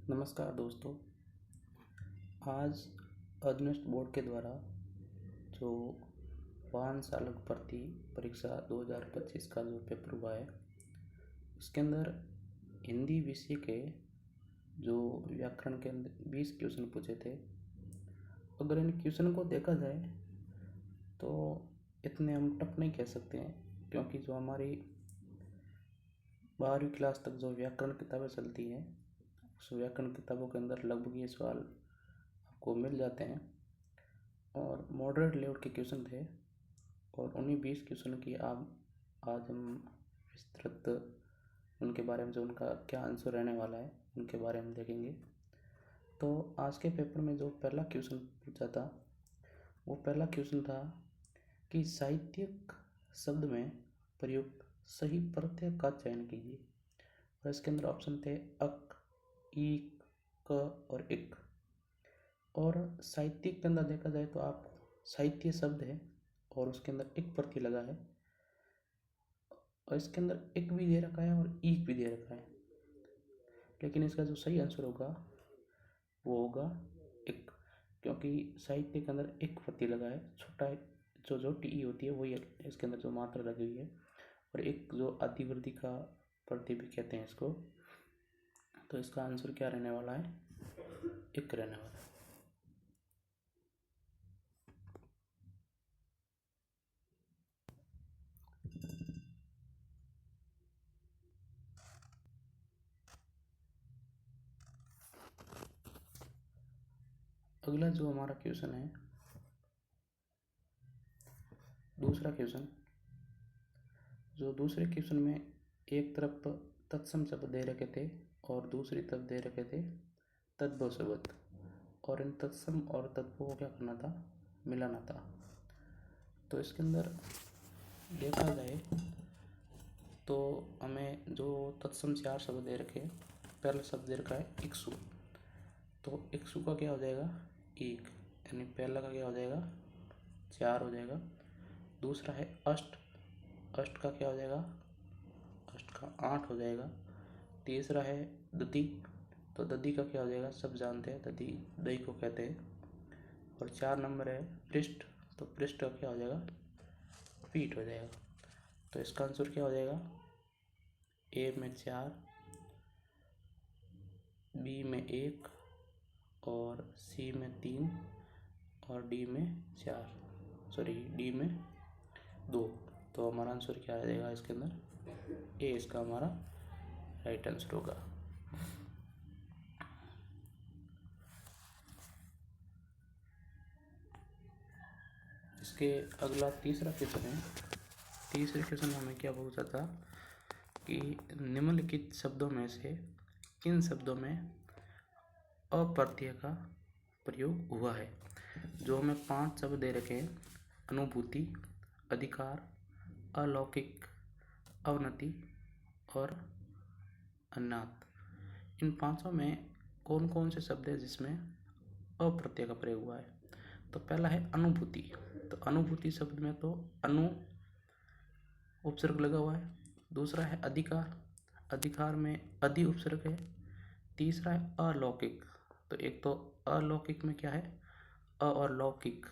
नमस्कार दोस्तों। आज अधनिष्ठ बोर्ड के द्वारा जो वाहन चालक भर्ती परीक्षा 2025 का जो पेपर हुआ है, उसके अंदर हिंदी विषय के जो व्याकरण के अंदर 20 क्वेश्चन पूछे थे। अगर इन क्वेश्चन को देखा जाए तो इतने हम टफ नहीं कह सकते हैं, क्योंकि जो हमारी 12वीं क्लास तक जो व्याकरण किताबें चलती हैं, उस व्याकरण किताबों के अंदर लगभग ये सवाल आपको मिल जाते हैं और मॉडरेट लेवल के क्वेश्चन थे। और उन्हीं 20 क्वेश्चन की आज हम विस्तृत उनके बारे में, जो उनका क्या आंसर रहने वाला है, उनके बारे में देखेंगे। तो आज के पेपर में जो पहला क्वेश्चन पूछा था, वो पहला क्वेश्चन था कि साहित्यिक शब्द में प्रयुक्त सही प्रत्यय का चयन कीजिए। और इसके अंदर ऑप्शन थे अक, ईक, क और इक। और साहित्यिक के अंदर देखा जाए तो आप साहित्य शब्द है और उसके अंदर इक प्रत्यय लगा है, और इसके अंदर इक भी दे रखा है और ईक भी दे रखा है, लेकिन इसका जो सही आंसर होगा वो होगा इक, क्योंकि साहित्य के अंदर इक प्रत्यय लगा है। छोटा जो टी होती है वही इसके अंदर जो मात्रा लगी हुई है, और एक जो अतिवृद्धि का प्रत्यय भी कहते हैं इसको। तो इसका आंसर क्या रहने वाला है? इक रहने वाला है। अगला जो हमारा क्वेश्चन है, दूसरा क्वेश्चन। जो दूसरे क्वेश्चन में एक तरफ तत्सम शब्द दे रखे थे और दूसरी तरफ दे रखे थे तद्भव शब्द, और इन तत्सम और तद्भव को क्या करना था? मिलाना था। तो इसके अंदर देखा जाए तो हमें जो तत्सम 4 शब्द दे रखे हैं, पहला शब्द दे रखा है इक्सु। तो इक्सु का क्या हो जाएगा? एक, यानी पहला का क्या हो जाएगा? 4 हो जाएगा। दूसरा है अष्ट, अष्ट का क्या हो जाएगा? अष्ट का 8 हो जाएगा। तीसरा है दधि, तो दधि का क्या हो जाएगा? सब जानते हैं, दधि दही को कहते हैं। और 4 नंबर है पृष्ठ, तो पृष्ठ का क्या हो जाएगा? पीठ हो जाएगा। तो इसका आंसर क्या हो जाएगा? ए में 4, बी में 1 और सी में 3 और डी में 4, सॉरी डी में 2। तो हमारा आंसर क्या आ जाएगा इसके अंदर? ए इसका हमारा राइट आंसर होगा। इसके अगला तीसरा क्वेश्चन है। तीसरे क्वेश्चन में हमें क्या पूछा था कि निम्नलिखित शब्दों में से किन शब्दों में अप्रत्यय का प्रयोग हुआ है? जो हमें 5 शब्द दे रखे हैं, अनुभूति, अधिकार, अलौकिक, अवनति और अनाथ। इन 5 में कौन कौन से शब्द है जिसमें अप्रत्यय का प्रयोग हुआ है? तो पहला है अनुभूति। तो अनुभूति शब्द में तो अनु उपसर्ग लगा हुआ है। दूसरा है अधिकार, अधिकार में अधि उपसर्ग है। तीसरा है अलौकिक, तो एक तो अलौकिक में क्या है? अ और लौकिक,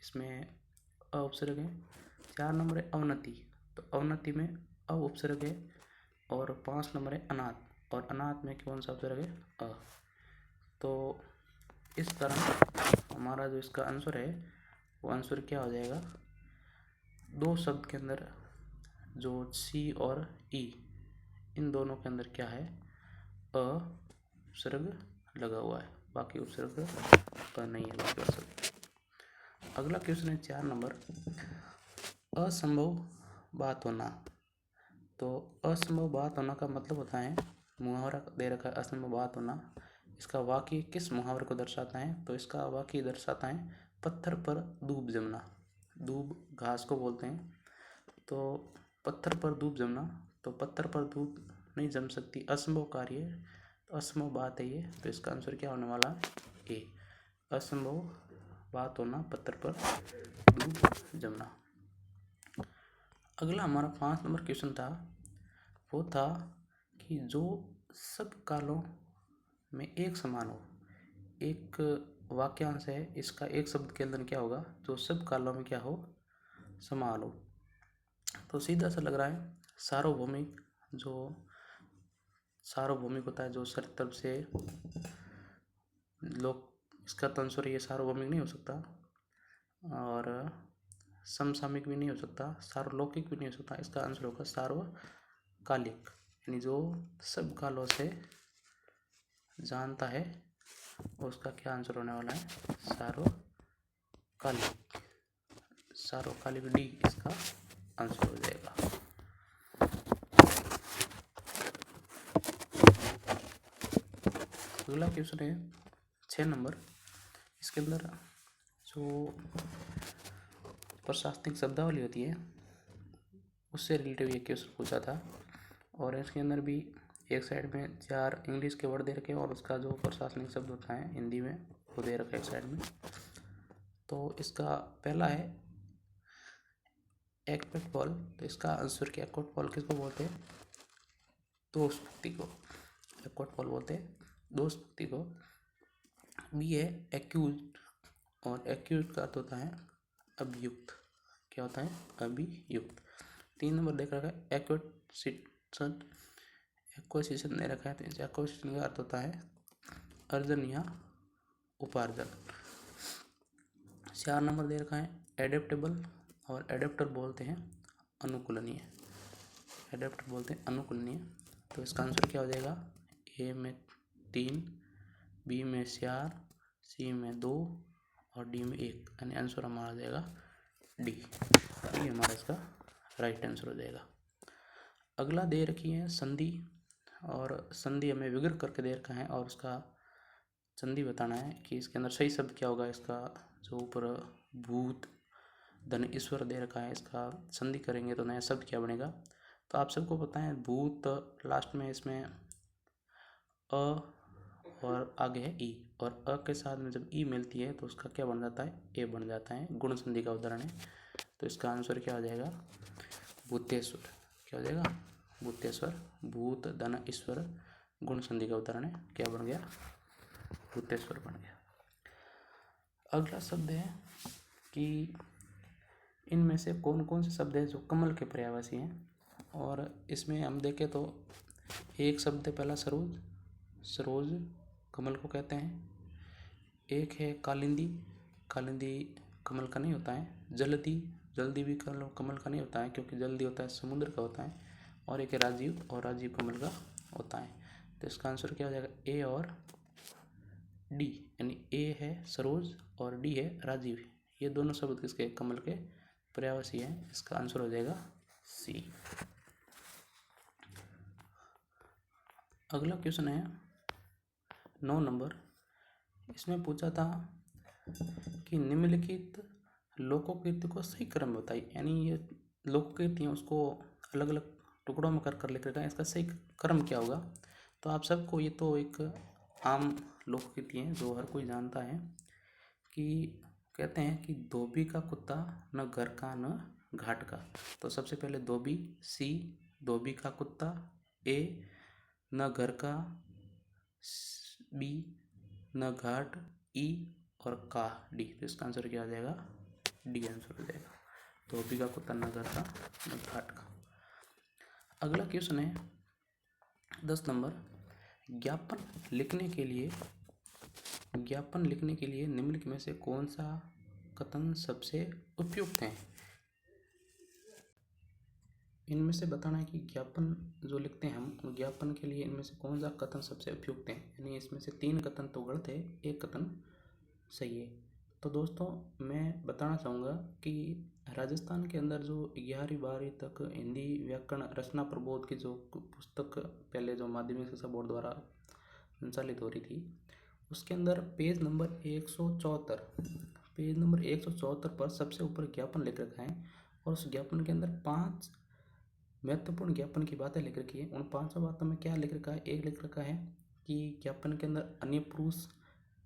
इसमें अ उपसर्ग है। 4 नंबर है अवनति, तो अवनति में अ उपसर्ग है। और 5 नंबर है अनाथ, और अनाथ में कौन सा उपसर्ग है? अ। तो इस तरह हमारा जो इसका आंसर है, वो आंसर क्या हो जाएगा? 2 शब्द के अंदर जो सी और ई, इन दोनों के अंदर क्या है? अ उपसर्ग लगा हुआ है, बाकी उपसर्ग नहीं है बाकी उपसर्ग। अगला क्वेश्चन है 4 नंबर, असंभव बात होना। तो असंभव बात होना का मतलब होता है, मुहावरा दे रखा है असंभव बात होना। इसका वाक्य किस मुहावरे को दर्शाता है? तो इसका वाक्य दर्शाता है पत्थर पर दूब जमना। दूब घास को बोलते हैं, तो पत्थर पर दूब जमना, तो पत्थर पर दूब नहीं जम सकती, असंभव कार्य है, तो असंभव बात है ये। तो इसका आंसर क्या होने वाला है? ए, असंभव बात होना, पत्थर पर दूब जमना। अगला हमारा 5 नंबर क्वेश्चन था, वो था कि जो सब कालों में एक समान हो। एक वाक्यांश है, इसका एक शब्द के अंदर क्या होगा, जो सब कालों में क्या हो, समान हो। तो सीधा सा लग रहा है सार्वभौमिक, जो सार्वभौमिक होता है, जो सर तरफ से लोग, इसका तंसुर ये सार्वभौमिक नहीं हो सकता, और समसामयिक भी नहीं हो सकता, सार्वलौकिक भी नहीं हो सकता। इसका आंसर होगा सार्वकालिक, यानी जो सब कालों से जानता है, उसका क्या आंसर होने वाला है, सार्वकालिक। सार्वकालिक डी इसका आंसर हो जाएगा। अगला क्वेश्चन है 6 नंबर। इसके अंदर जो प्रशासनिक शब्दावली होती है उससे रिलेटेड ये क्वेश्चन पूछा था, और इसके अंदर भी एक साइड में 4 इंग्लिश के वर्ड दे रखे हैं और उसका जो प्रशासनिक शब्द होता है हिंदी में वो दे रखा है एक साइड में। तो इसका पहला है एक्वेट बॉल। तो इसका आंसर क्या, एक्वेट बॉल किसको बोलते हैं, दोस्त व्यक्ति को एक्वेट बॉल बोलते हैं, दोस्त व्यक्ति को। बी है एक्यूज, और एक्यूज का अर्थ होता है अभियुक्त। क्या होता है, अभियुक्त। 3 नंबर देख रखा है एक्वेसिशन। एक्वेसिशन दे रखा है, तो इस एक्वेसिशन का अर्थ होता है अर्जन या उपार्जन। 4 नंबर दे रखा है एडेप्टेबल, और एडेप्टर बोलते हैं अनुकूलनीय। एडेप्टर बोलते हैं अनुकूलनीय। तो इसका आंसर क्या हो जाएगा, ए में 3, बी में 4, सी में 2 और डी में 1, यानी आंसर हमारा आ जाएगा डी। डी हमारा इसका राइट आंसर हो जाएगा। अगला दे रखी है संधि, और संधि हमें विग्रह करके दे रखा है, और उसका संधि बताना है कि इसके अंदर सही शब्द क्या होगा। इसका जो ऊपर भूत धन ईश्वर दे रखा है, इसका संधि करेंगे तो नया शब्द क्या बनेगा। तो आप सबको पता है भूत लास्ट में इसमें अ और आगे है ई, और अ के साथ में जब ई मिलती है तो उसका क्या बन जाता है, ए बन जाता है। गुण संधि का उदाहरण है। तो इसका आंसर क्या हो जाएगा, भूतेश्वर। क्या हो जाएगा, भूतेश्वर। भूत धन ईश्वर गुण संधि का उदाहरण है, क्या बन गया, भूतेश्वर बन गया। अगला शब्द है कि इनमें से कौन कौन से शब्द हैं जो कमल के पर्यायवाची हैं। और इसमें हम देखें तो एक शब्द है पहला सरोज, सरोज कमल को कहते हैं। एक है कालिंदी, कालिंदी कमल का नहीं होता है। जल्दी, जल्दी भी कमल का नहीं होता है, क्योंकि जल्दी होता है समुद्र का होता है। और एक है राजीव, और राजीव कमल का होता है। तो इसका आंसर क्या हो जाएगा, ए और डी, यानी ए है सरोज और डी है राजीव। ये दोनों शब्द किसके, कमल के पर्यायवाची हैं। इसका आंसर हो जाएगा सी। अगला क्वेश्चन है 9 नंबर। इसमें पूछा था कि निम्नलिखित लोकोक्ति को सही क्रम में बताइए, यानी ये लोकोक्ति है उसको अलग अलग टुकड़ों में कर लिख रखा है, इसका सही क्रम क्या होगा। तो आप सबको ये तो एक आम लोकोक्ति है जो हर कोई जानता है, कि कहते हैं कि धोबी का कुत्ता न घर का न घाट का। तो सबसे पहले धोबी, सी धोबी का कुत्ता, ए न घर का, बी न घाट, ई और का, डी। तो इसका आंसर क्या आ जाएगा, डी आंसर हो जाएगा। धोबी का कुत्ता न घर का न घाट का। अगला क्वेश्चन है 10 नंबर। ज्ञापन लिखने के लिए, ज्ञापन लिखने के लिए निम्नलिखित में से कौन सा कथन सबसे उपयुक्त है। इनमें से बताना है कि ज्ञापन जो लिखते हैं हम, ज्ञापन के लिए इनमें से कौन सा कथन सबसे उपयुक्त है। यानी इसमें से 3 कथन तो गलत है, एक कथन सही है। तो दोस्तों मैं बताना चाहूँगा कि राजस्थान के अंदर जो 11वीं 12वीं तक हिंदी व्याकरण रचना प्रबोध की जो पुस्तक पहले जो माध्यमिक शिक्षा बोर्ड द्वारा संचालित हो रही थी, उसके अंदर पेज नंबर 174, पेज नंबर 174 पर सबसे ऊपर ज्ञापन लिख रखा है, और उस ज्ञापन के अंदर 5 महत्वपूर्ण ज्ञापन की बातें लिख रखी है। उन 5 बातों में क्या लिख रखा है, एक लिख रखा है कि ज्ञापन के अंदर अन्य पुरुष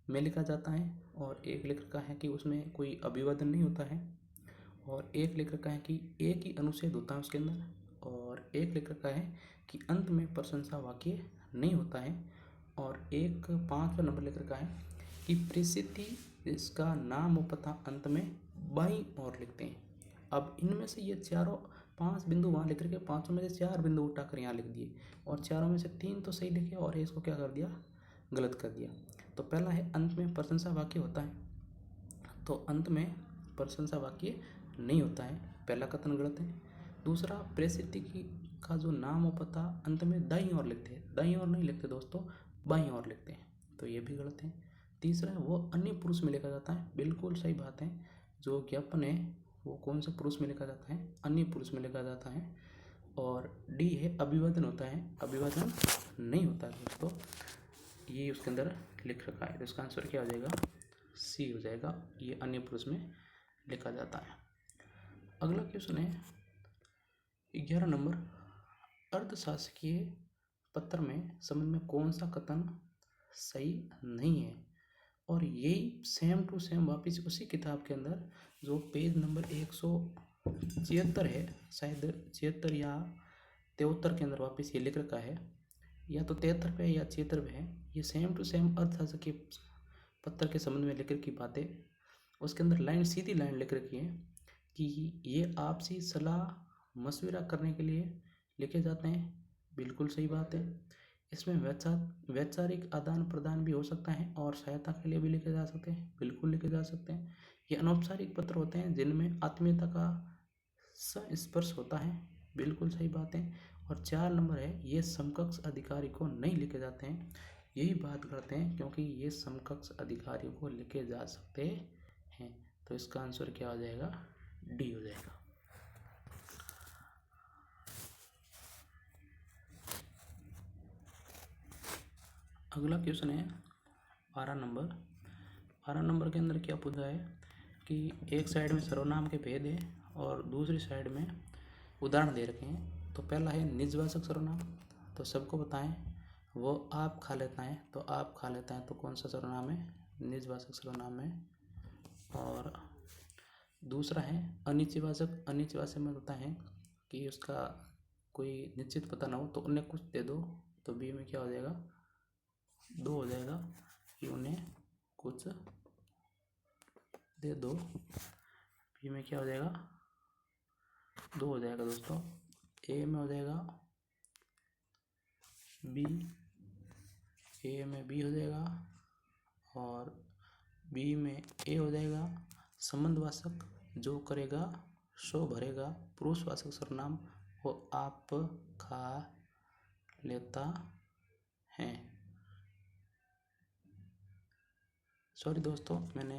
में लिखा जाता है, और एक लिख रखा है कि उसमें कोई अभिवादन नहीं होता है, और एक लिख रखा है कि एक ही अनुच्छेद होता है उसके अंदर, और एक लिख रखा है कि अंत में प्रशंसा वाक्य नहीं होता है, और एक 5वां नंबर लिख रखा है कि परिस्थिति इसका नाम और पता अंत में बाईं ओर लिखते हैं। अब इनमें से ये चारों 5 बिंदु वहाँ लिख रखे, 5 में से 4 बिंदु उठाकर यहाँ लिख दिए और चारों में से 3 तो सही लिखे और इसको क्या कर दिया, गलत कर दिया। तो पहला है अंत में प्रशंसा वाक्य होता है, तो अंत में प्रशंसा वाक्य नहीं होता है, पहला कथन गलत है। दूसरा, परिस्थिति का जो नाम और पता अंत में दाईं ओर लिखते हैं, दाईं ओर नहीं लिखते दोस्तों, बाईं ओर लिखते हैं, तो ये भी गलत है। तीसरा, वो अन्य पुरुष में लिखा जाता है, बिल्कुल सही बात है। जो ज्ञापन है वो कौन से पुरुष में लिखा जाता है, अन्य पुरुष में लिखा जाता है। और डी है अभिवादन होता है, अभिवादन नहीं होता है दोस्तों, ये उसके अंदर लिख रखा है, तो इसका आंसर क्या हो जाएगा, सी हो जाएगा, ये अन्य पुरुष में लिखा जाता है। अगला क्वेश्चन है 11 नंबर, अर्धशासकीय पत्र में संबंध में कौन सा कथन सही नहीं है। और यही सेम टू सेम वापिस उसी किताब के अंदर जो पेज नंबर 176 है, शायद 76 या 73 के अंदर वापिस ये लिख रखा है, या तो 73 पे या 76 पे है, ये सेम टू सेम अर्थशास्त्र के पत्र के संबंध में लिख रखी बातें, उसके अंदर लाइन सीधी लाइन लिख रखी है कि ये आपसी सलाह मशविरा करने के लिए लिखे जाते हैं, बिल्कुल सही बात है। इसमें वैचारिक आदान प्रदान भी हो सकता है और सहायता के लिए भी लिखे जा सकते हैं, बिल्कुल लिखे जा सकते हैं। ये अनौपचारिक पत्र होते हैं जिनमें आत्मीयता का स्पर्श होता है, बिल्कुल सही बात है। और 4 नंबर है, ये समकक्ष अधिकारी को नहीं लिखे जाते हैं, यही बात करते हैं क्योंकि ये समकक्ष अधिकारियों को लिखे जा सकते हैं, तो इसका आंसर क्या हो जाएगा, डी हो जाएगा। अगला क्वेश्चन है 12 नंबर। 12 नंबर के अंदर क्या पूछा है कि एक साइड में सर्वनाम के भेद है और दूसरी साइड में उदाहरण दे रखे हैं। तो पहला है निजवाचक सर्वनाम, तो सबको बताएं, वो आप खा लेता है, तो आप खा लेता है तो कौन सा सर्वनाम है, निजवाचक सर्वनाम है। और दूसरा है अनिश्चयवाचक, अनिश्चयवाचक में होता है कि उसका कोई निश्चित पता ना हो तो उन्हें कुछ दे दो, तो बी में क्या हो जाएगा, 2 हो जाएगा कि उन्हें कुछ दे दो, बी में क्या हो जाएगा, 2 हो जाएगा दोस्तों। ए में हो जाएगा बी, ए में बी हो जाएगा और बी में ए हो जाएगा। संबंधवाचक जो करेगा सो भरेगा, पुरुषवाचक सर्वनाम वो आप खा लेता है। सॉरी दोस्तों, मैंने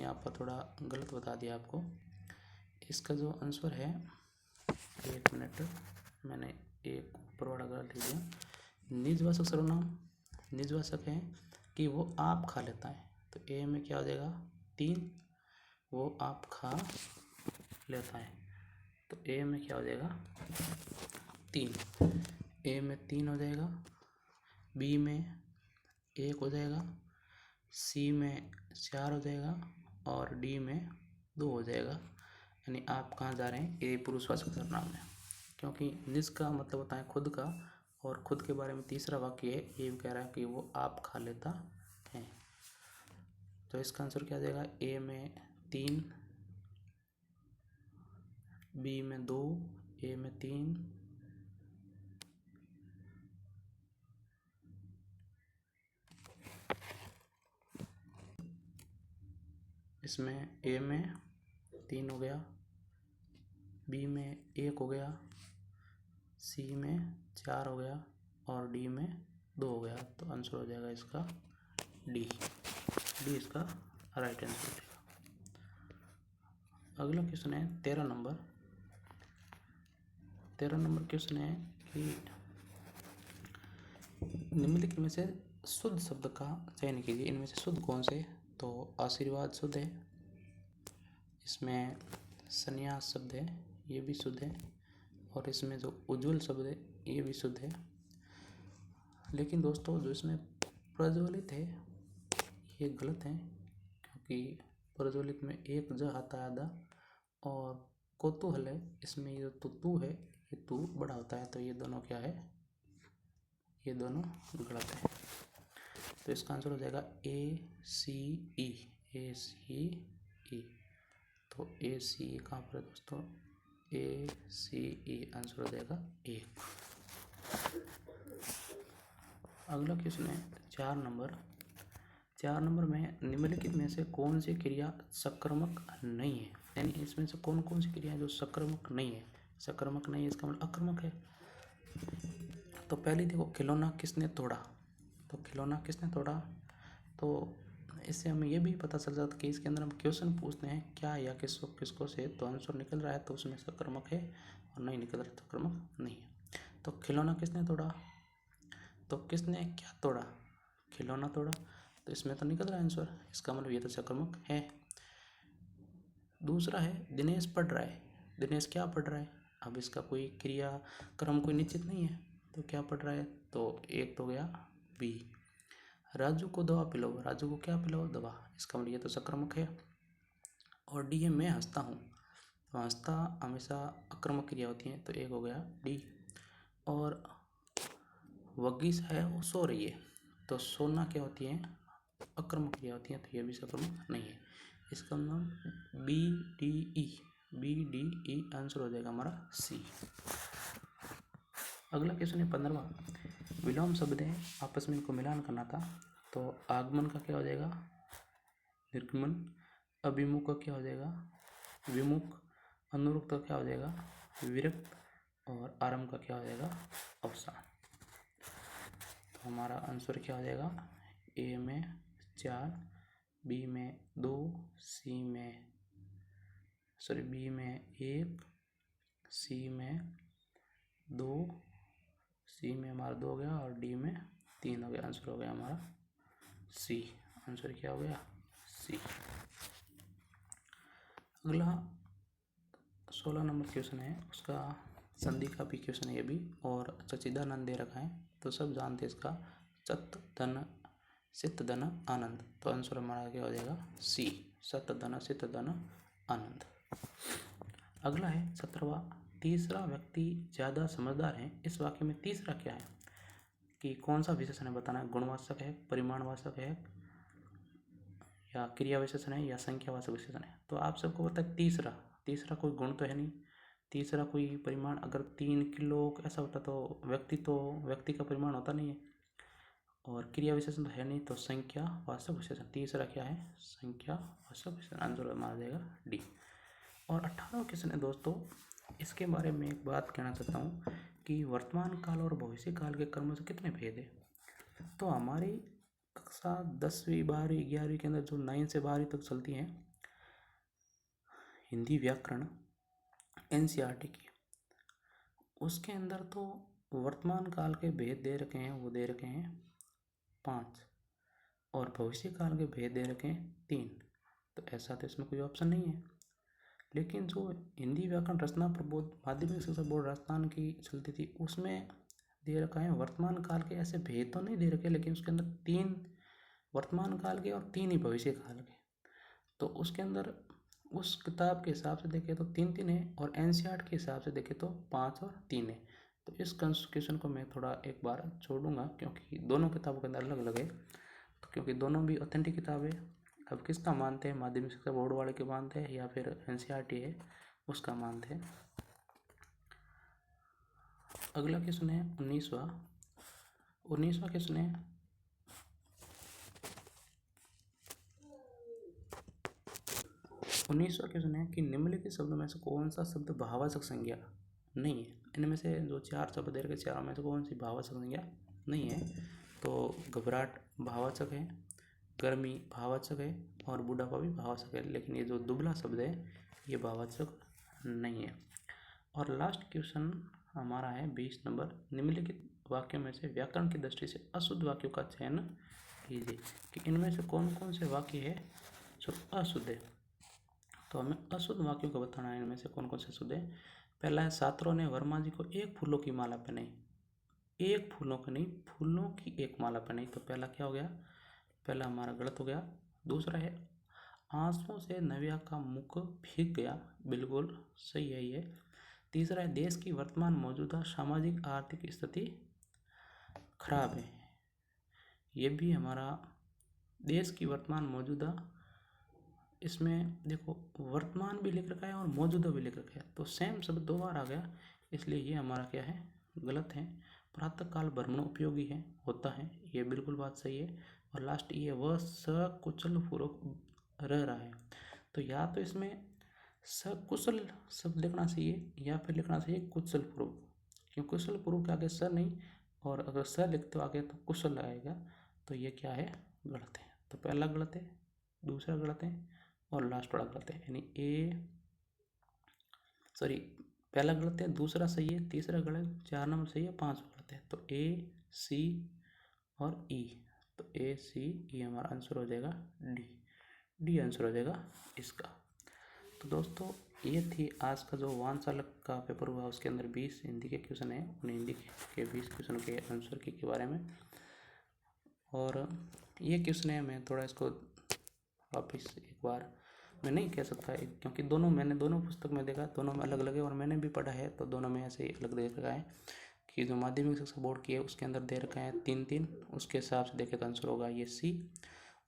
यहाँ पर थोड़ा गलत बता दिया आपको, इसका जो आंसर है, एक मिनट, मैंने एक ऊपर वाला गलत लिख दिया। निजवाचक सर्वनाम, निजवाचक है कि वो आप खा लेता है, तो ए में क्या हो जाएगा, 3, वो आप खा लेता है, तो ए में क्या हो जाएगा, 3, ए में 3 हो जाएगा, बी में 1 हो जाएगा, सी में 4 हो जाएगा और डी में 2 हो जाएगा। यानी आप कहाँ जा रहे हैं, ए पुरुषवाचक सर्वनाम है, क्योंकि निज का मतलब होता है खुद का, और खुद के बारे में तीसरा वाक्य है, ये कह रहा है कि वो आप खा लेता है, तो इसका आंसर क्या आ जाएगा, ए में 3, बी में 2, ए में 3, इसमें ए में 3 हो गया, बी में 1 हो गया, सी में 4 हो गया और डी में 2 हो गया, तो आंसर हो जाएगा इसका डी, डी इसका राइट आंसर हो जाएगा। अगला क्वेश्चन है 13 नंबर। 13 नंबर क्वेश्चन है कि निम्नलिखित में से शुद्ध शब्द का चयन कीजिए, इनमें से शुद्ध कौन से, तो आशीर्वाद शुद्ध है, इसमें संन्यास शब्द है, ये भी शुद्ध है, और इसमें जो उज्ज्वल शब्द है ये भी शुद्ध है। लेकिन दोस्तों जो इसमें प्रज्वलित है ये गलत है, क्योंकि प्रज्वलित में एक ज आता है आधा, और कौतूहल है, इसमें ये जो तू है ये तू बड़ा होता है, तो ये दोनों क्या है, ये दोनों गलत है। तो इसका आंसर हो जाएगा ACE। ACE, तो ACE कहाँ पर है दोस्तों? ACE आंसर हो जाएगा 1। अगला क्वेश्चन है 4 नंबर में निम्नलिखित में से कौन सी क्रिया सक्रमक नहीं है? यानी इसमें से कौन कौन सी क्रिया है जो सक्रमक नहीं है? सक्रमक नहीं है इसका मतलब अक्रमक है। तो पहली देखो, खिलौना किसने तोड़ा? तो खिलौना किसने तोड़ा, तो इससे हमें ये भी पता चल जाता है कि इसके अंदर हम क्वेश्चन पूछते हैं क्या या किसको किसको से, तो आंसर निकल रहा है तो उसमें सक्रमक है, और नहीं निकल रहा सक्रमक नहीं है। तो खिलौना किसने तोड़ा, तो किसने क्या तोड़ा? खिलौना तोड़ा, तो इसमें तो निकल रहा है आंसर, इसका मतलब ये तो सक्रमक है। दूसरा है दिनेश पढ़ रहा है। दिनेश क्या पढ़ रहा है? अब इसका कोई क्रिया क्रम कोई निश्चित नहीं है, तो क्या पढ़ रहा है? तो एक तो गया बी। राजू को दवा पिलाओ। राजू को क्या पिलाओ? दवा। इसका मतलब ये तो सक्रमक है। और डी है मैं हंसता हूँ। तो हंसता हमेशा अक्रमक क्रिया होती है, तो एक हो गया डी। और वगीस है वो सो रही है, तो सोना क्या होती है? अक्रमक क्रिया होती है, तो ये भी सक्रमक नहीं है। इसका नाम BDE आंसर हो जाएगा हमारा सी। अगला क्वेश्चन है 15वां। विलोम शब्द है, आपस में इनको मिलान करना था। तो आगमन का क्या हो जाएगा? निर्गमन। अभिमुख का क्या हो जाएगा? विमुख। अनुरुक्त का क्या हो जाएगा? विरक्त। और आरंभ का क्या हो जाएगा? अवसान। तो हमारा आंसर क्या हो जाएगा? ए में 4, बी में 2, बी में 1, सी में 2, सी में हमारा 2 हो गया, और डी में 3 हो गया। आंसर हो गया हमारा सी। आंसर क्या हो गया? सी। अगला 16 नंबर क्वेश्चन है, उसका संधि का भी क्वेश्चन है ये भी, और सच्चिदानंद दे रखा है, तो सब जानते हैं इसका। सत धन चित्त धन आनंद, तो आंसर हमारा क्या हो जाएगा? सी। सत धन चित्त धन आनंद। अगला है 17वां। तीसरा व्यक्ति ज़्यादा समझदार है, इस वाक्य में तीसरा क्या है? कि कौन सा विशेषण है बताना है? गुणवाचक है, परिमाणवाचक है, या क्रिया विशेषण है, या संख्यावाचक विशेषण है? तो आप सबको पता है तीसरा कोई गुण तो है नहीं, तीसरा कोई परिमाण। अगर 3 किलो ऐसा होता तो व्यक्ति का परिमाण होता नहीं है, और क्रिया विशेषण तो है नहीं, तो संख्यावाचक विशेषण। तीसरा क्या है? संख्यावाचक विशेषण। आंसर माना जाएगा डी। और 18वां क्वेश्चन है दोस्तों, इसके बारे में एक बात कहना चाहता हूँ कि वर्तमान काल और भविष्य काल के कर्मों से कितने भेद है? तो हमारी कक्षा 10वीं 12वीं 11वीं के अंदर जो 9 से 12वीं तक चलती है हिंदी व्याकरण NCERT की, उसके अंदर तो वर्तमान काल के भेद दे रखे हैं, वो दे रखे हैं 5, और भविष्य काल के भेद दे रखे हैं 3। तो ऐसा तो इसमें कोई ऑप्शन नहीं है। लेकिन जो हिंदी व्याकरण रचना प्रबोध माध्यमिक शिक्षा बोर्ड राजस्थान की चलती थी, उसमें दे रखा है वर्तमान काल के ऐसे भेद तो नहीं दे रखे, लेकिन उसके अंदर 3 वर्तमान काल के और 3 ही भविष्य काल के। तो उसके अंदर उस किताब के हिसाब से देखें तो 3 है, और NCERT के हिसाब से देखें तो 5 और 3 है। तो इस क्वेश्चन को मैं थोड़ा एक बार छोड़ूंगा, क्योंकि दोनों किताबों के अंदर अलग अलग है, तो क्योंकि दोनों भी ऑथेंटिक किताब है। अब किसका मानते हैं? माध्यमिक शिक्षा बोर्ड वाले के मानते हैं, या फिर NCERT है उसका मानते हैं। अगला क्वेश्चन है 19वां क्वेश्चन है 19वां क्वेश्चन है कि निम्नलिखित शब्दों में से कौन सा शब्द भाववाचक संज्ञा नहीं है? इनमें से जो 4 शब्द दे रखे, चारों में से कौन सी भाववाचक संज्ञा नहीं है? तो घबराहट भाववाचक है, गर्मी भाववाचक है, और बुढ़ापा भी भाववाचक है, लेकिन ये जो दुबला शब्द है ये भाववाचक नहीं है। और लास्ट क्वेश्चन हमारा है 20 नंबर। निम्नलिखित वाक्यों में से व्याकरण की दृष्टि से अशुद्ध वाक्यों का चयन कीजिए, कि इनमें से कौन कौन से वाक्य है जो अशुद्ध है। तो हमें अशुद्ध वाक्यों को बताना है, इनमें से कौन कौन से शुद्ध है। पहला है छात्रों ने वर्मा जी को 1 फूलों की माला पहनाई। 1 फूलों की नहीं, फूलों की 1 माला पहनाई, तो पहला क्या हो गया? पहला हमारा गलत हो गया। दूसरा है आंसुओं से नव्या का मुख भीग गया, बिल्कुल सही है ये। तीसरा है देश की वर्तमान मौजूदा सामाजिक आर्थिक स्थिति खराब है, ये भी हमारा देश की वर्तमान मौजूदा, इसमें देखो वर्तमान भी लिख रखा है और मौजूदा भी लिख रखा है, तो सेम शब्द दो बार आ गया, इसलिए ये हमारा क्या है, गलत है। प्रातःकाल भ्रमण उपयोगी है, होता है, ये बिल्कुल बात सही है। और लास्ट ये वह सकुशल पूर्वक रह रहा है, तो या तो इसमें सकुशल शब्द लिखना चाहिए या फिर लिखना चाहिए कुशल पूर्वक, क्योंकि कुशल पूर्वक के आगे स नहीं, और अगर स लिखते हो आगे तो कुशल आएगा, तो ये क्या है, गलत है। तो पहला गलत है, दूसरा गलत है और लास्ट वाला गलत है, यानी पहला गलत है, दूसरा सही है, तीसरा गलत, 4 नंबर सही है, 5 गलत है। तो ए, सी और ई, तो ए, सी, ई हमारा आंसर हो जाएगा डी, डी आंसर हो जाएगा इसका। तो दोस्तों ये थी आज का जो वाहन चालक का पेपर हुआ, उसके अंदर 20 हिंदी के क्वेश्चन है, उन हिंदी के 20 क्वेश्चन के आंसर के बारे में। और ये क्वेश्चन है, मैं थोड़ा इसको वापस एक बार, मैं नहीं कह सकता है क्योंकि मैंने दोनों पुस्तक में देखा, दोनों में अलग अलग है, और मैंने भी पढ़ा है, तो दोनों में ऐसे ही अलग दे रखा है कि जो माध्यमिक शिक्षा बोर्ड की है उसके अंदर दे रखा है 3-3, उसके हिसाब से देखे तो आंसर होगा ये सी।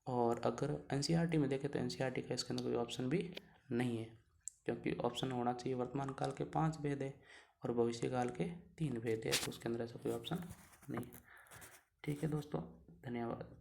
और अगर एनसीईआरटी में देखें तो एनसीईआरटी का इसके अंदर कोई ऑप्शन भी नहीं है, क्योंकि ऑप्शन होना चाहिए वर्तमान काल के 5 भेद है और भविष्य काल के 3 भेद है, तो उसके अंदर ऐसा कोई ऑप्शन नहीं है। ठीक है दोस्तों, धन्यवाद।